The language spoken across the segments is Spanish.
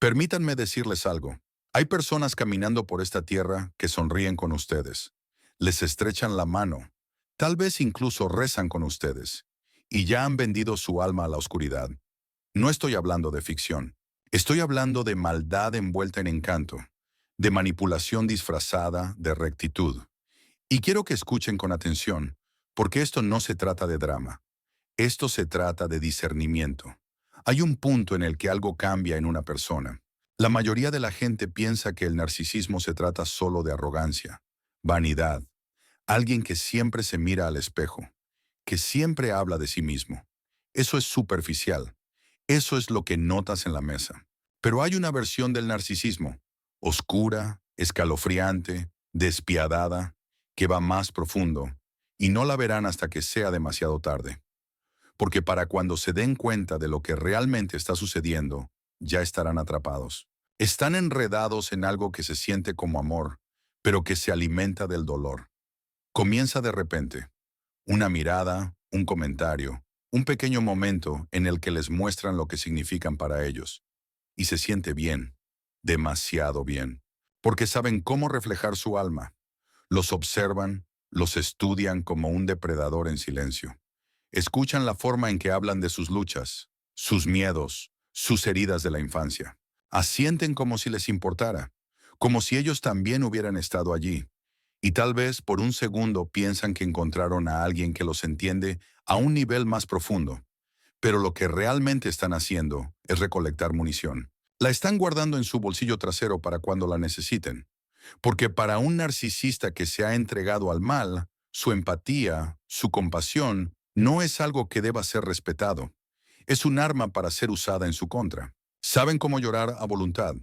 Permítanme decirles algo. Hay personas caminando por esta tierra que sonríen con ustedes. Les estrechan la mano. Tal vez incluso rezan con ustedes. Y ya han vendido su alma a la oscuridad. No estoy hablando de ficción. Estoy hablando de maldad envuelta en encanto, de manipulación disfrazada de rectitud. Y quiero que escuchen con atención, porque esto no se trata de drama. Esto se trata de discernimiento. Hay un punto en el que algo cambia en una persona. La mayoría de la gente piensa que el narcisismo se trata solo de arrogancia, vanidad, alguien que siempre se mira al espejo, que siempre habla de sí mismo. Eso es superficial. Eso es lo que notas en la mesa. Pero hay una versión del narcisismo, oscura, escalofriante, despiadada, que va más profundo, y no la verán hasta que sea demasiado tarde. Porque para cuando se den cuenta de lo que realmente está sucediendo, ya estarán atrapados. Están enredados en algo que se siente como amor, pero que se alimenta del dolor. Comienza de repente. Una mirada, un comentario, un pequeño momento en el que les muestran lo que significan para ellos. Y se siente bien, demasiado bien, porque saben cómo reflejar su alma. Los observan, los estudian como un depredador en silencio. Escuchan la forma en que hablan de sus luchas, sus miedos, sus heridas de la infancia. Asienten como si les importara, como si ellos también hubieran estado allí. Y tal vez por un segundo piensan que encontraron a alguien que los entiende a un nivel más profundo. Pero lo que realmente están haciendo es recolectar munición. La están guardando en su bolsillo trasero para cuando la necesiten. Porque para un narcisista que se ha entregado al mal, su empatía, su compasión, no es algo que deba ser respetado. Es un arma para ser usada en su contra. Saben cómo llorar a voluntad.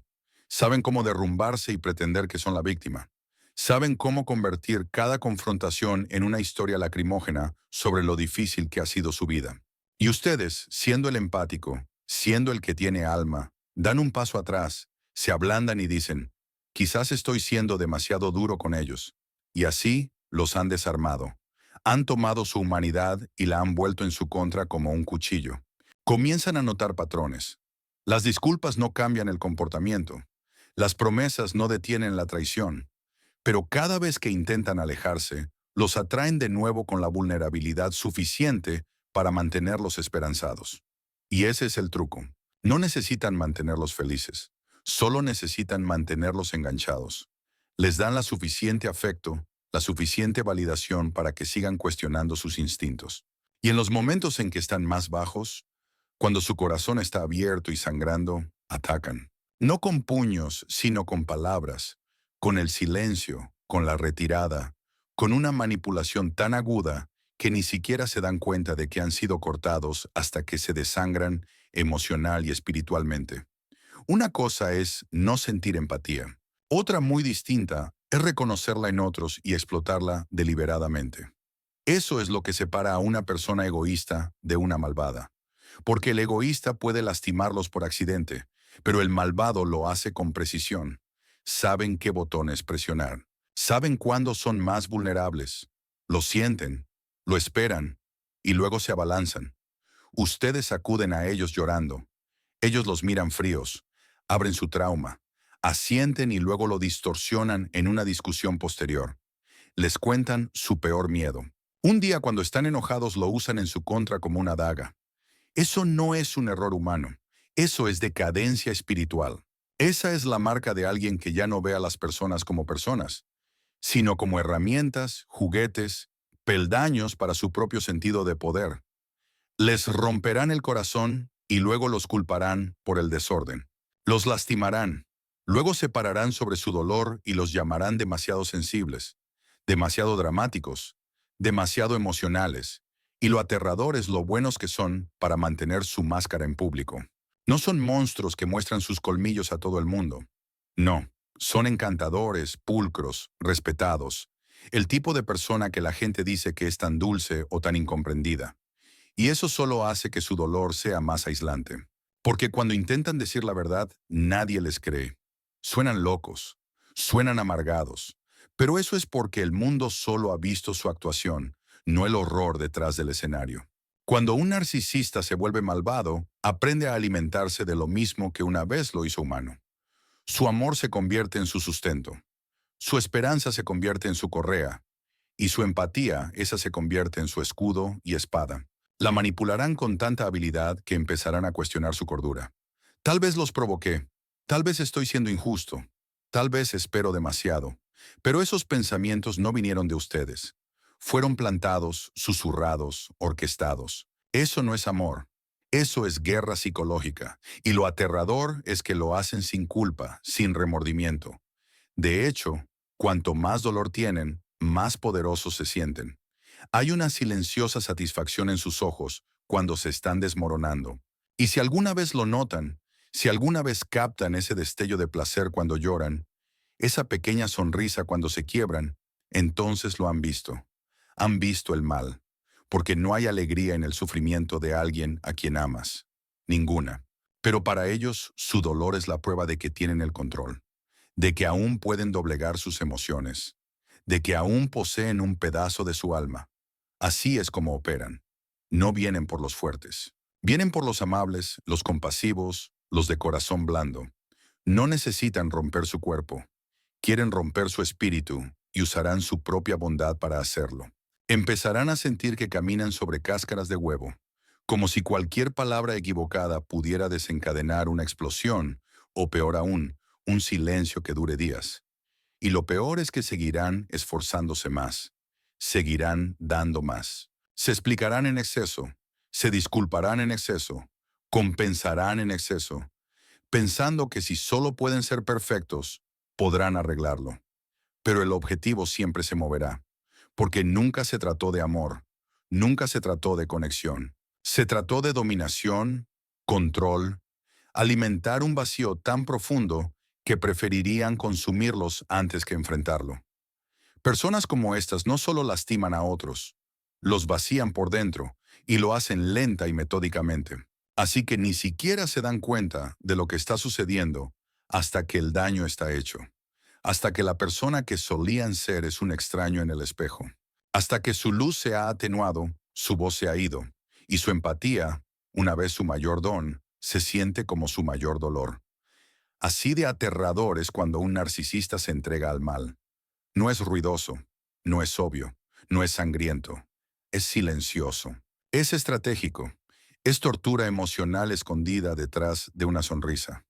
Saben cómo derrumbarse y pretender que son la víctima. Saben cómo convertir cada confrontación en una historia lacrimógena sobre lo difícil que ha sido su vida. Y ustedes, siendo el empático, siendo el que tiene alma, dan un paso atrás, se ablandan y dicen, quizás estoy siendo demasiado duro con ellos. Y así los han desarmado. Han tomado su humanidad y la han vuelto en su contra como un cuchillo. Comienzan a notar patrones. Las disculpas no cambian el comportamiento. Las promesas no detienen la traición. Pero cada vez que intentan alejarse, los atraen de nuevo con la vulnerabilidad suficiente para mantenerlos esperanzados. Y ese es el truco. No necesitan mantenerlos felices, solo necesitan mantenerlos enganchados. Les dan la suficiente afecto, la suficiente validación para que sigan cuestionando sus instintos. Y en los momentos en que están más bajos, cuando su corazón está abierto y sangrando, atacan. No con puños, sino con palabras, con el silencio, con la retirada, con una manipulación tan aguda que ni siquiera se dan cuenta de que han sido cortados hasta que se desangran emocional y espiritualmente. Una cosa es no sentir empatía. Otra muy distinta es reconocerla en otros y explotarla deliberadamente. Eso es lo que separa a una persona egoísta de una malvada. Porque el egoísta puede lastimarlos por accidente, pero el malvado lo hace con precisión. Saben qué botones presionar. Saben cuándo son más vulnerables. Lo sienten, lo esperan y luego se abalanzan. Ustedes acuden a ellos llorando. Ellos los miran fríos, abren su trauma, asienten y luego lo distorsionan en una discusión posterior. Les cuentan su peor miedo. Un día cuando están enojados lo usan en su contra como una daga. Eso no es un error humano. Eso es decadencia espiritual. Esa es la marca de alguien que ya no ve a las personas como personas, sino como herramientas, juguetes, peldaños para su propio sentido de poder. Les romperán el corazón y luego los culparán por el desorden. Los lastimarán. Luego se pararán sobre su dolor y los llamarán demasiado sensibles, demasiado dramáticos, demasiado emocionales, y lo aterrador es lo buenos que son para mantener su máscara en público. No son monstruos que muestran sus colmillos a todo el mundo. No, son encantadores, pulcros, respetados, el tipo de persona que la gente dice que es tan dulce o tan incomprendida. Y eso solo hace que su dolor sea más aislante. Porque cuando intentan decir la verdad, nadie les cree. Suenan locos, suenan amargados. Pero eso es porque el mundo solo ha visto su actuación, no el horror detrás del escenario. Cuando un narcisista se vuelve malvado, aprende a alimentarse de lo mismo que una vez lo hizo humano. Su amor se convierte en su sustento. Su esperanza se convierte en su correa. Y su empatía, esa se convierte en su escudo y espada. La manipularán con tanta habilidad que empezarán a cuestionar su cordura. Tal vez los provoqué, tal vez estoy siendo injusto, tal vez espero demasiado, pero esos pensamientos no vinieron de ustedes. Fueron plantados, susurrados, orquestados. Eso no es amor. Eso es guerra psicológica. Y lo aterrador es que lo hacen sin culpa, sin remordimiento. De hecho, cuanto más dolor tienen, más poderosos se sienten. Hay una silenciosa satisfacción en sus ojos cuando se están desmoronando. Y si alguna vez lo notan, si alguna vez captan ese destello de placer cuando lloran, esa pequeña sonrisa cuando se quiebran, entonces lo han visto. Han visto el mal, porque no hay alegría en el sufrimiento de alguien a quien amas. Ninguna. Pero para ellos, su dolor es la prueba de que tienen el control, de que aún pueden doblegar sus emociones, de que aún poseen un pedazo de su alma. Así es como operan. No vienen por los fuertes. Vienen por los amables, los compasivos, los de corazón blando. No necesitan romper su cuerpo. Quieren romper su espíritu y usarán su propia bondad para hacerlo. Empezarán a sentir que caminan sobre cáscaras de huevo, como si cualquier palabra equivocada pudiera desencadenar una explosión, o peor aún, un silencio que dure días. Y lo peor es que seguirán esforzándose más, seguirán dando más. Se explicarán en exceso, se disculparán en exceso, compensarán en exceso, pensando que si solo pueden ser perfectos, podrán arreglarlo. Pero el objetivo siempre se moverá, porque nunca se trató de amor, nunca se trató de conexión. Se trató de dominación, control, alimentar un vacío tan profundo que preferirían consumirlos antes que enfrentarlo. Personas como estas no solo lastiman a otros, los vacían por dentro y lo hacen lenta y metódicamente. Así que ni siquiera se dan cuenta de lo que está sucediendo hasta que el daño está hecho, hasta que la persona que solían ser es un extraño en el espejo, hasta que su luz se ha atenuado, su voz se ha ido, y su empatía, una vez su mayor don, se siente como su mayor dolor. Así de aterrador es cuando un narcisista se entrega al mal. No es ruidoso, no es obvio, no es sangriento, es silencioso, es estratégico, es tortura emocional escondida detrás de una sonrisa.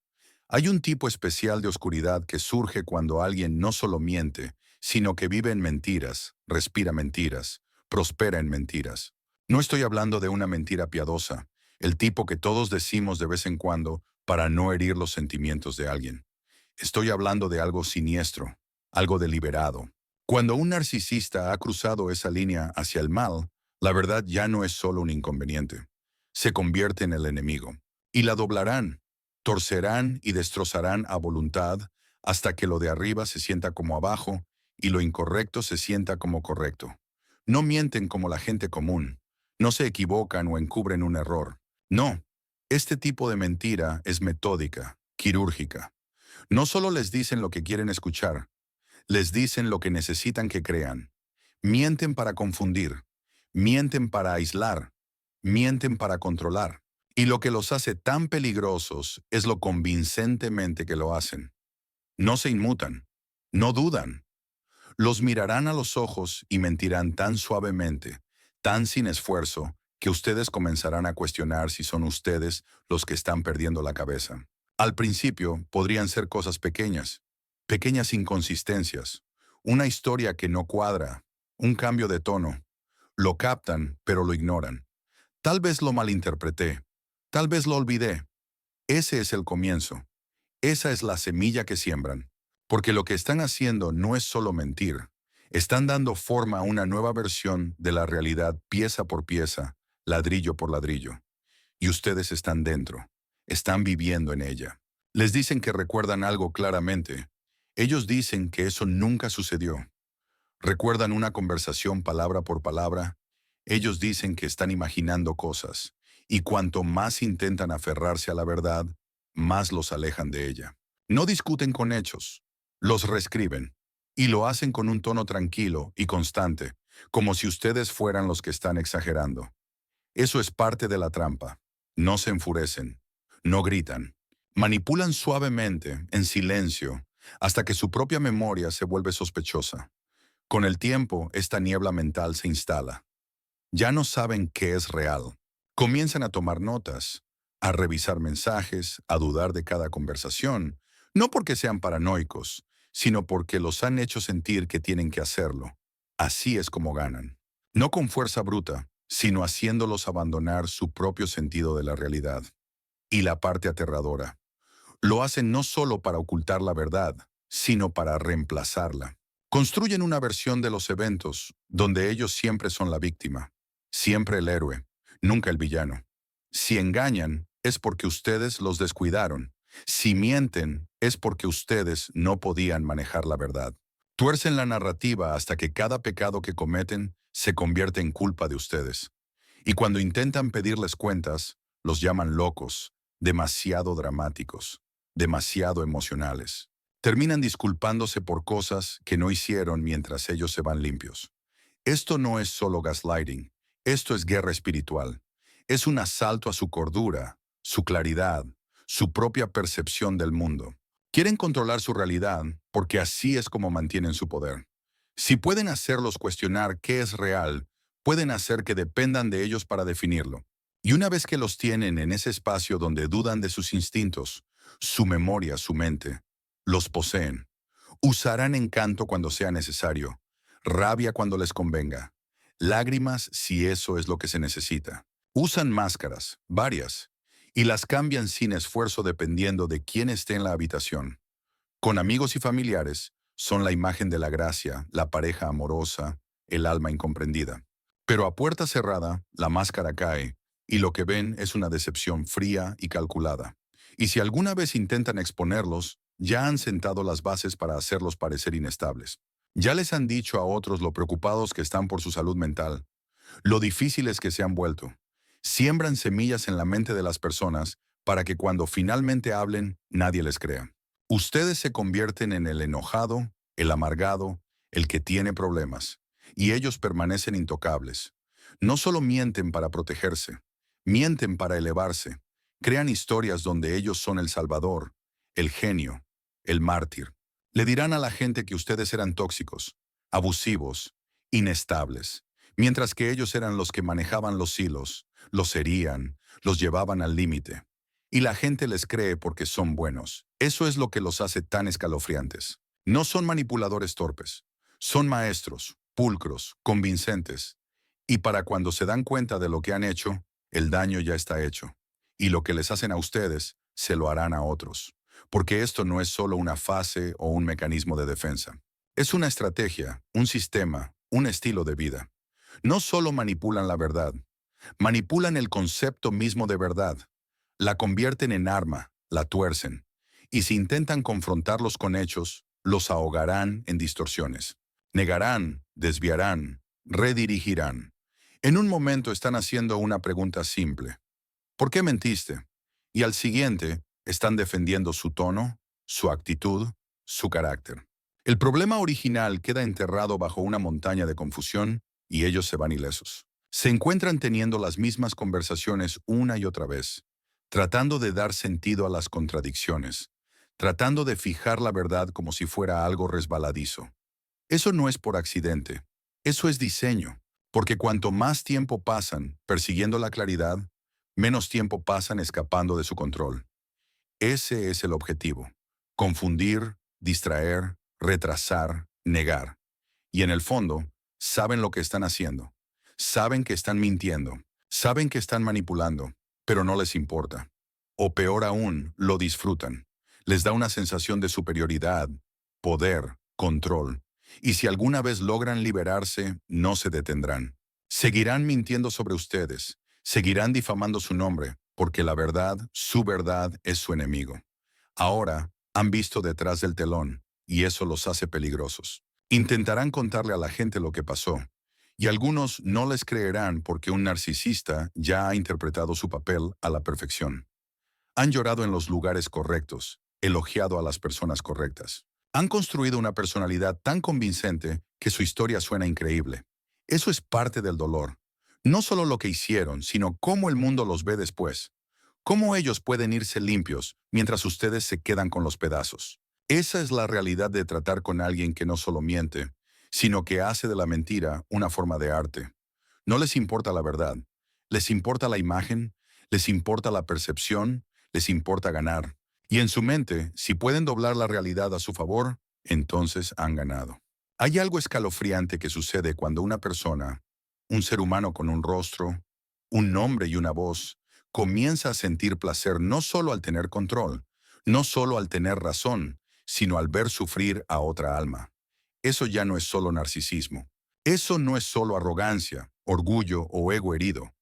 Hay un tipo especial de oscuridad que surge cuando alguien no solo miente, sino que vive en mentiras, respira mentiras, prospera en mentiras. No estoy hablando de una mentira piadosa, el tipo que todos decimos de vez en cuando para no herir los sentimientos de alguien. Estoy hablando de algo siniestro, algo deliberado. Cuando un narcisista ha cruzado esa línea hacia el mal, la verdad ya no es solo un inconveniente. Se convierte en el enemigo. Y la doblarán, torcerán y destrozarán a voluntad hasta que lo de arriba se sienta como abajo y lo incorrecto se sienta como correcto. No mienten como la gente común. No se equivocan o encubren un error. No, este tipo de mentira es metódica, quirúrgica. No solo les dicen lo que quieren escuchar, les dicen lo que necesitan que crean. Mienten para confundir, mienten para aislar, mienten para controlar. Y lo que los hace tan peligrosos es lo convincentemente que lo hacen. No se inmutan, no dudan. Los mirarán a los ojos y mentirán tan suavemente, tan sin esfuerzo, que ustedes comenzarán a cuestionar si son ustedes los que están perdiendo la cabeza. Al principio podrían ser cosas pequeñas, pequeñas inconsistencias, una historia que no cuadra, un cambio de tono. Lo captan, pero lo ignoran. Tal vez lo malinterpreté, tal vez lo olvidé. Ese es el comienzo. Esa es la semilla que siembran. Porque lo que están haciendo no es solo mentir. Están dando forma a una nueva versión de la realidad pieza por pieza, ladrillo por ladrillo. Y ustedes están dentro. Están viviendo en ella. Les dicen que recuerdan algo claramente. Ellos dicen que eso nunca sucedió. Recuerdan una conversación palabra por palabra. Ellos dicen que están imaginando cosas. Y cuanto más intentan aferrarse a la verdad, más los alejan de ella. No discuten con hechos. Los reescriben. Y lo hacen con un tono tranquilo y constante, como si ustedes fueran los que están exagerando. Eso es parte de la trampa. No se enfurecen, no gritan. Manipulan suavemente, en silencio, hasta que su propia memoria se vuelve sospechosa. Con el tiempo, esta niebla mental se instala. Ya no saben qué es real. Comienzan a tomar notas, a revisar mensajes, a dudar de cada conversación, no porque sean paranoicos, sino porque los han hecho sentir que tienen que hacerlo. Así es como ganan. No con fuerza bruta, sino haciéndolos abandonar su propio sentido de la realidad. Y la parte aterradora. Lo hacen no solo para ocultar la verdad, sino para reemplazarla. Construyen una versión de los eventos donde ellos siempre son la víctima, siempre el héroe, nunca el villano. Si engañan, es porque ustedes los descuidaron. Si mienten, es porque ustedes no podían manejar la verdad. Tuercen la narrativa hasta que cada pecado que cometen se convierte en culpa de ustedes. Y cuando intentan pedirles cuentas, los llaman locos, demasiado dramáticos, demasiado emocionales. Terminan disculpándose por cosas que no hicieron mientras ellos se van limpios. Esto no es solo gaslighting, esto es guerra espiritual. Es un asalto a su cordura, su claridad, su propia percepción del mundo. Quieren controlar su realidad porque así es como mantienen su poder. Si pueden hacerlos cuestionar qué es real, pueden hacer que dependan de ellos para definirlo. Y una vez que los tienen en ese espacio donde dudan de sus instintos, su memoria, su mente, los poseen. Usarán encanto cuando sea necesario, rabia cuando les convenga, lágrimas si eso es lo que se necesita. Usan máscaras, varias, y las cambian sin esfuerzo dependiendo de quién esté en la habitación. Con amigos y familiares, son la imagen de la gracia, la pareja amorosa, el alma incomprendida. Pero a puerta cerrada, la máscara cae, y lo que ven es una decepción fría y calculada. Y si alguna vez intentan exponerlos, ya han sentado las bases para hacerlos parecer inestables. Ya les han dicho a otros lo preocupados que están por su salud mental, lo difíciles que se han vuelto. Siembran semillas en la mente de las personas para que cuando finalmente hablen, nadie les crea. Ustedes se convierten en el enojado, el amargado, el que tiene problemas, y ellos permanecen intocables. No solo mienten para protegerse, mienten para elevarse. Crean historias donde ellos son el salvador, el genio, el mártir. Le dirán a la gente que ustedes eran tóxicos, abusivos, inestables, mientras que ellos eran los que manejaban los hilos, los herían, los llevaban al límite. Y la gente les cree porque son buenos. Eso es lo que los hace tan escalofriantes. No son manipuladores torpes. Son maestros, pulcros, convincentes. Y para cuando se dan cuenta de lo que han hecho, el daño ya está hecho. Y lo que les hacen a ustedes, se lo harán a otros. Porque esto no es solo una fase o un mecanismo de defensa. Es una estrategia, un sistema, un estilo de vida. No solo manipulan la verdad, manipulan el concepto mismo de verdad. La convierten en arma, la tuercen. Y si intentan confrontarlos con hechos, los ahogarán en distorsiones. Negarán, desviarán, redirigirán. En un momento están haciendo una pregunta simple. ¿Por qué mentiste? Y al siguiente, están defendiendo su tono, su actitud, su carácter. El problema original queda enterrado bajo una montaña de confusión y ellos se van ilesos. Se encuentran teniendo las mismas conversaciones una y otra vez, tratando de dar sentido a las contradicciones, tratando de fijar la verdad como si fuera algo resbaladizo. Eso no es por accidente, eso es diseño, porque cuanto más tiempo pasan persiguiendo la claridad, menos tiempo pasan escapando de su control. Ese es el objetivo: confundir, distraer, retrasar, negar. Y en el fondo, saben lo que están haciendo. Saben que están mintiendo. Saben que están manipulando, pero no les importa. O peor aún, lo disfrutan. Les da una sensación de superioridad, poder, control. Y si alguna vez logran liberarse, no se detendrán. Seguirán mintiendo sobre ustedes. Seguirán difamando su nombre, porque la verdad, su verdad, es su enemigo. Ahora, han visto detrás del telón, y eso los hace peligrosos. Intentarán contarle a la gente lo que pasó, y algunos no les creerán porque un narcisista ya ha interpretado su papel a la perfección. Han llorado en los lugares correctos, elogiado a las personas correctas. Han construido una personalidad tan convincente que su historia suena increíble. Eso es parte del dolor. No solo lo que hicieron, sino cómo el mundo los ve después. Cómo ellos pueden irse limpios mientras ustedes se quedan con los pedazos. Esa es la realidad de tratar con alguien que no solo miente, sino que hace de la mentira una forma de arte. No les importa la verdad, les importa la imagen, les importa la percepción, les importa ganar. Y en su mente, si pueden doblar la realidad a su favor, entonces han ganado. Hay algo escalofriante que sucede cuando una persona, un ser humano con un rostro, un nombre y una voz, comienza a sentir placer no solo al tener control, no solo al tener razón, sino al ver sufrir a otra alma. Eso ya no es solo narcisismo. Eso no es solo arrogancia, orgullo o ego herido.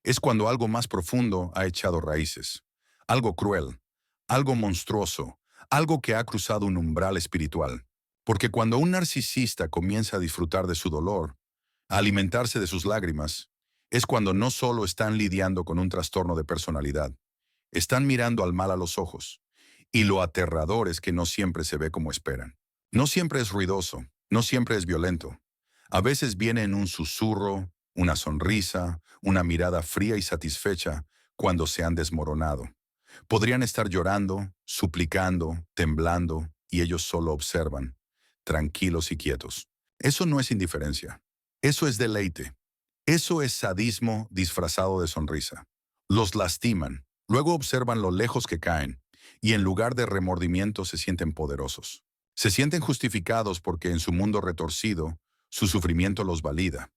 Es cuando algo más profundo ha echado raíces. Algo cruel, algo monstruoso, algo que ha cruzado un umbral espiritual. Porque cuando un narcisista comienza a disfrutar de su dolor, a alimentarse de sus lágrimas, es cuando no solo están lidiando con un trastorno de personalidad, están mirando al mal a los ojos. Y lo aterrador es que no siempre se ve como esperan. No siempre es ruidoso, no siempre es violento. A veces viene en un susurro, una sonrisa, una mirada fría y satisfecha cuando se han desmoronado. Podrían estar llorando, suplicando, temblando, y ellos solo observan, tranquilos y quietos. Eso no es indiferencia. Eso es deleite. Eso es sadismo disfrazado de sonrisa. Los lastiman, luego observan lo lejos que caen, y en lugar de remordimiento se sienten poderosos. Se sienten justificados porque en su mundo retorcido, su sufrimiento los valida.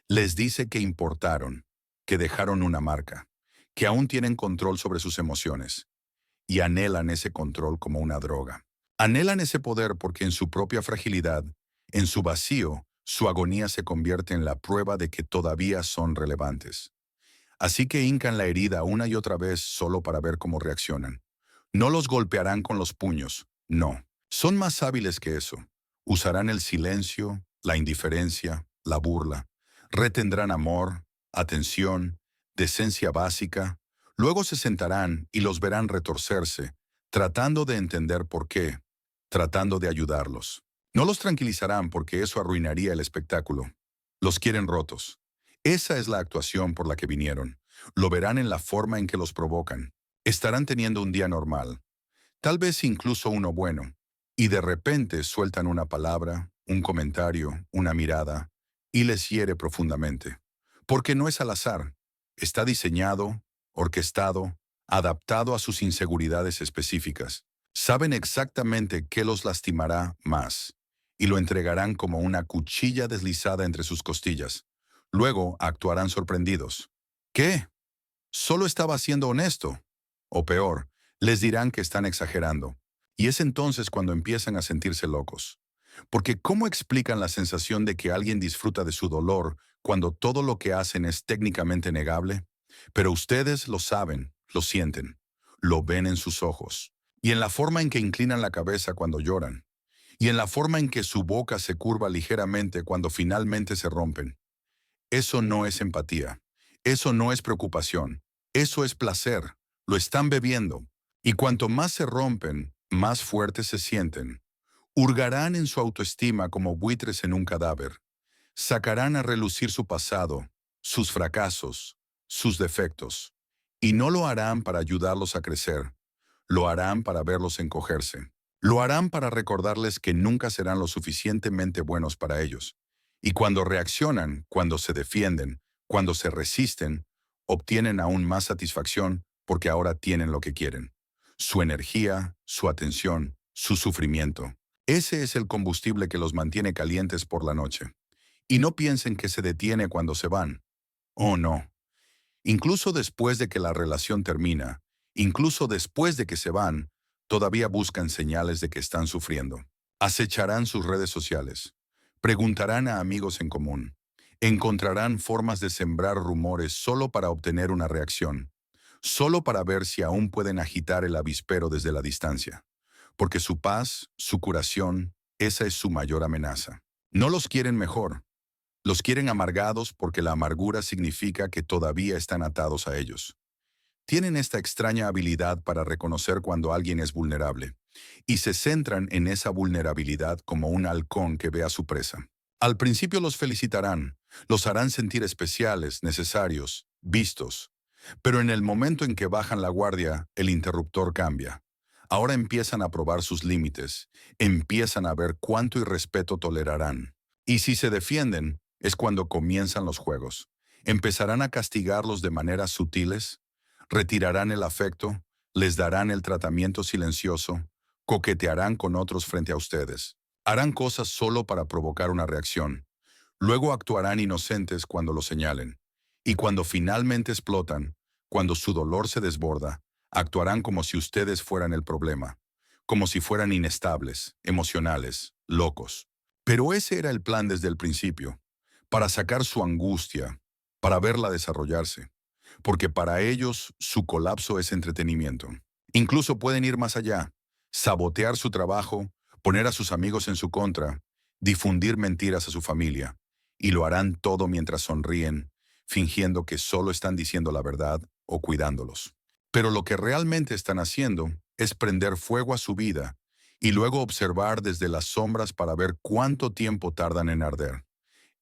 Les dice que importaron, que dejaron una marca, que aún tienen control sobre sus emociones, y anhelan ese control como una droga. Anhelan ese poder porque en su propia fragilidad, en su vacío, su agonía se convierte en la prueba de que todavía son relevantes. Así que hincan la herida una y otra vez solo para ver cómo reaccionan. No los golpearán con los puños, no. Son más hábiles que eso. Usarán el silencio, la indiferencia, la burla. Retendrán amor, atención, decencia básica. Luego se sentarán y los verán retorcerse, tratando de entender por qué, tratando de ayudarlos. No los tranquilizarán porque eso arruinaría el espectáculo. Los quieren rotos. Esa es la actuación por la que vinieron. Lo verán en la forma en que los provocan. Estarán teniendo un día normal, tal vez incluso uno bueno, y de repente sueltan una palabra, un comentario, una mirada, y les hiere profundamente. Porque no es al azar, está diseñado, orquestado, adaptado a sus inseguridades específicas. Saben exactamente qué los lastimará más, y lo entregarán como una cuchilla deslizada entre sus costillas. Luego actuarán sorprendidos. ¿Qué? Solo estaba siendo honesto. O peor, les dirán que están exagerando. Y es entonces cuando empiezan a sentirse locos. Porque ¿cómo explican la sensación de que alguien disfruta de su dolor cuando todo lo que hacen es técnicamente negable? Pero ustedes lo saben, lo sienten, lo ven en sus ojos, y en la forma en que inclinan la cabeza cuando lloran, y en la forma en que su boca se curva ligeramente cuando finalmente se rompen. Eso no es empatía. Eso no es preocupación. Eso es placer. Lo están bebiendo. Y cuanto más se rompen, más fuertes se sienten. Hurgarán en su autoestima como buitres en un cadáver. Sacarán a relucir su pasado, sus fracasos, sus defectos. Y no lo harán para ayudarlos a crecer. Lo harán para verlos encogerse. Lo harán para recordarles que nunca serán lo suficientemente buenos para ellos. Y cuando reaccionan, cuando se defienden, cuando se resisten, obtienen aún más satisfacción porque ahora tienen lo que quieren. Su energía, su atención, su sufrimiento. Ese es el combustible que los mantiene calientes por la noche. Y no piensen que se detiene cuando se van. Oh, no. Incluso después de que la relación termina, incluso después de que se van, todavía buscan señales de que están sufriendo. Acecharán sus redes sociales. Preguntarán a amigos en común. Encontrarán formas de sembrar rumores solo para obtener una reacción. Solo para ver si aún pueden agitar el avispero desde la distancia. Porque su paz, su curación, esa es su mayor amenaza. No los quieren mejor. Los quieren amargados porque la amargura significa que todavía están atados a ellos. Tienen esta extraña habilidad para reconocer cuando alguien es vulnerable, y se centran en esa vulnerabilidad como un halcón que ve a su presa. Al principio los felicitarán, Los harán sentir especiales, necesarios, vistos. Pero en el momento en que bajan la guardia, el interruptor cambia. Ahora empiezan a probar sus límites, empiezan a ver cuánto irrespeto tolerarán. Y si se defienden, es cuando comienzan los juegos. Empezarán a castigarlos de maneras sutiles, retirarán el afecto, les darán el tratamiento silencioso, coquetearán con otros frente a ustedes. Harán cosas solo para provocar una reacción. Luego actuarán inocentes cuando lo señalen. Y cuando finalmente explotan, cuando su dolor se desborda, actuarán como si ustedes fueran el problema, como si fueran inestables, emocionales, locos. Pero ese era el plan desde el principio, para sacar su angustia, para verla desarrollarse, porque para ellos su colapso es entretenimiento. Incluso pueden ir más allá, sabotear su trabajo, poner a sus amigos en su contra, difundir mentiras a su familia, y lo harán todo mientras sonríen, fingiendo que solo están diciendo la verdad o cuidándolos. Pero lo que realmente están haciendo es prender fuego a su vida y luego observar desde las sombras para ver cuánto tiempo tardan en arder.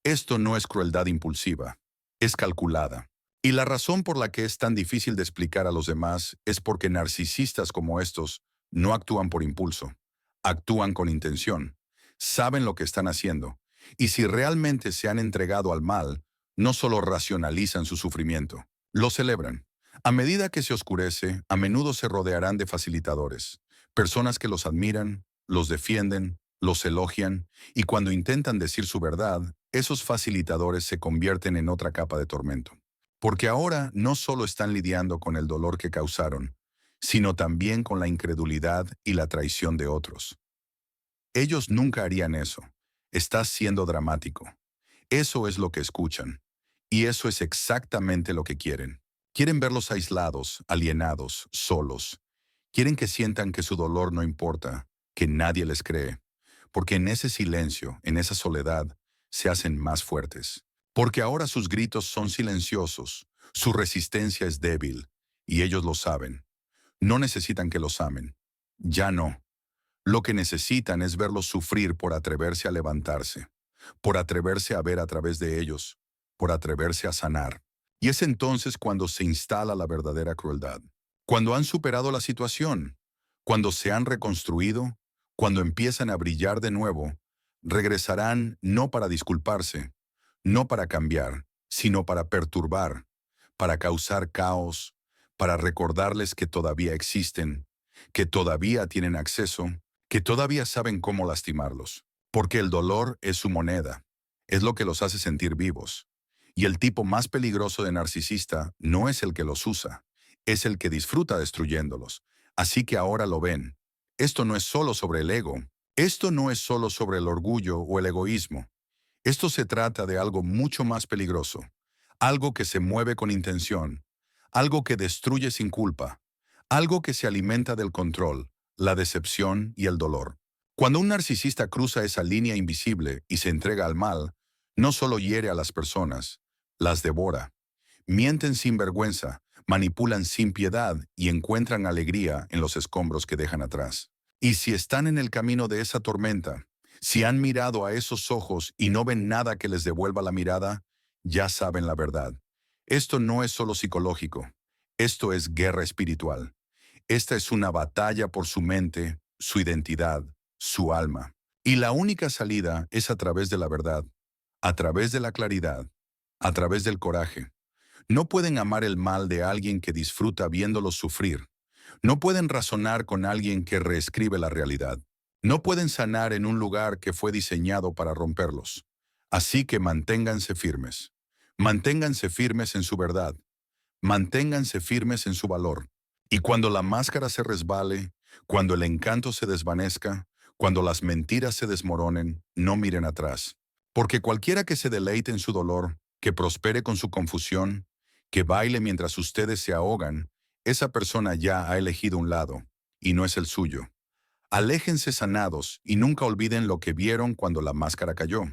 Esto no es crueldad impulsiva, es calculada. Y la razón por la que es tan difícil de explicar a los demás es porque narcisistas como estos no actúan por impulso, actúan con intención, saben lo que están haciendo, y si realmente se han entregado al mal, no solo racionalizan su sufrimiento, lo celebran. A medida que se oscurece, a menudo se rodearán de facilitadores, personas que los admiran, los defienden, los elogian, y cuando intentan decir su verdad, esos facilitadores se convierten en otra capa de tormento. Porque ahora no solo están lidiando con el dolor que causaron, sino también con la incredulidad y la traición de otros. Ellos nunca harían eso. Estás siendo dramático. Eso es lo que escuchan. Y eso es exactamente lo que quieren. Quieren verlos aislados, alienados, solos. Quieren que sientan que su dolor no importa, que nadie les cree. Porque en ese silencio, en esa soledad, se hacen más fuertes. Porque ahora sus gritos son silenciosos, su resistencia es débil, y ellos lo saben. No necesitan que los amen. Ya no. Lo que necesitan es verlos sufrir por atreverse a levantarse, por atreverse a ver a través de ellos, por atreverse a sanar. Y es entonces cuando se instala la verdadera crueldad. Cuando han superado la situación, cuando se han reconstruido, cuando empiezan a brillar de nuevo, regresarán no para disculparse, no para cambiar, sino para perturbar, para causar caos, para recordarles que todavía existen, que todavía tienen acceso, que todavía saben cómo lastimarlos. Porque el dolor es su moneda, es lo que los hace sentir vivos. Y el tipo más peligroso de narcisista no es el que los usa, es el que disfruta destruyéndolos. Así que ahora lo ven. Esto no es solo sobre el ego, esto no es solo sobre el orgullo o el egoísmo. Esto se trata de algo mucho más peligroso, algo que se mueve con intención, algo que destruye sin culpa, algo que se alimenta del control, la decepción y el dolor. Cuando un narcisista cruza esa línea invisible y se entrega al mal, no solo hiere a las personas, las devora. Mienten sin vergüenza, manipulan sin piedad y encuentran alegría en los escombros que dejan atrás. Y si están en el camino de esa tormenta, si han mirado a esos ojos y no ven nada que les devuelva la mirada, ya saben la verdad. Esto no es solo psicológico, esto es guerra espiritual. Esta es una batalla por su mente, su identidad, su alma. Y la única salida es a través de la verdad, a través de la claridad, a través del coraje. No pueden amar el mal de alguien que disfruta viéndolos sufrir. No pueden razonar con alguien que reescribe la realidad. No pueden sanar en un lugar que fue diseñado para romperlos. Así que manténganse firmes. Manténganse firmes en su verdad. Manténganse firmes en su valor. Y cuando la máscara se resbale, cuando el encanto se desvanezca, cuando las mentiras se desmoronen, no miren atrás. Porque cualquiera que se deleite en su dolor, que prospere con su confusión, que baile mientras ustedes se ahogan, esa persona ya ha elegido un lado, y no es el suyo. Aléjense sanados y nunca olviden lo que vieron cuando la máscara cayó.